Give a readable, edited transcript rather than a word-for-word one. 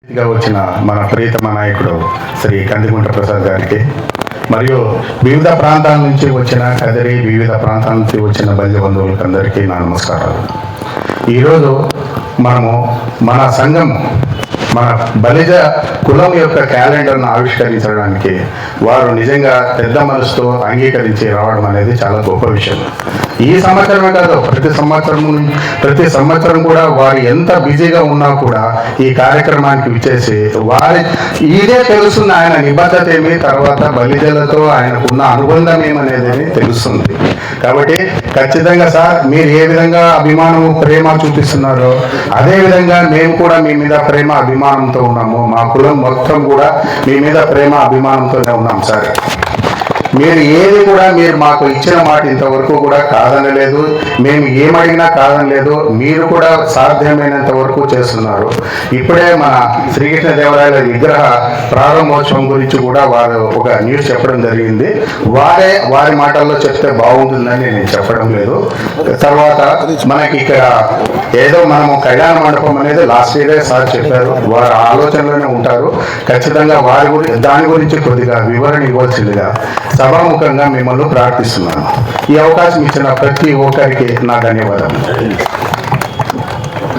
వచ్చిన మన ప్రియతమ నాయకుడు శ్రీ కందిగుంట ప్రసాద్ గారికి మరియు వివిధ ప్రాంతాల నుంచి వచ్చిన కదిరి వివిధ ప్రాంతాల నుంచి వచ్చిన బంధువులకు అందరికీ నా నమస్కారాలు. ఈరోజు మనము మన సంఘం మన బలిజ కులం యొక్క క్యాలెండర్ను ఆవిష్కరించడానికి వారు నిజంగా పెద్ద మనసుతో అంగీకరించి రావడం అనేది చాలా గొప్ప విషయం. ఈ సంవత్సరమే కాదు, ప్రతి సంవత్సరం కూడా వారు ఎంత బిజీగా ఉన్నా కూడా ఈ కార్యక్రమానికి విచ్చేసి ఇదే తెలుస్తుంది ఆయన నిబద్ధత ఏమి, తర్వాత బలిజలతో ఆయనకున్న అనుబంధం ఏమనేది తెలుస్తుంది. కాబట్టి ఖచ్చితంగా సార్ మీరు ఏ విధంగా అభిమానం ప్రేమ చూపిస్తున్నారో అదే విధంగా మేము కూడా మీ మీద ప్రేమ అభిమానంతో ఉన్నాము. మా కులం మొత్తం కూడా మీ మీద ప్రేమ అభిమానంతోనే ఉన్నాం సార్. మీరు ఏది కూడా మీరు మాకు ఇచ్చిన మాట ఇంతవరకు కూడా కాదనలేదు, మేము ఏమడిగినా కాదనలేదు. మీరు కూడా సాధ్యమైనంత వరకు చేస్తున్నారు. ఇప్పుడే మన శ్రీకృష్ణదేవరాయల విగ్రహ ప్రారంభోత్సవం గురించి కూడా వారు ఒక న్యూస్ చెప్పడం జరిగింది. వారి మాటల్లో చెప్తే బాగుంటుందని నేను చెప్పడం లేదు. తర్వాత మనకి ఇక్కడ ఏదో మనము కళ్యాణ మండపం అనేది లాస్ట్ ఇయరే సార్ చెప్పారు. వారు ఆలోచనలోనే ఉంటారు. ఖచ్చితంగా దాని గురించి కొద్దిగా వివరణ ఇవ్వాల్సిందిగా సభాముఖంగా మిమ్మల్ని ప్రార్థిస్తున్నాను. ఈ అవకాశం ఇచ్చిన ప్రతి ఒక్కరికి నా ధన్యవాదాలు.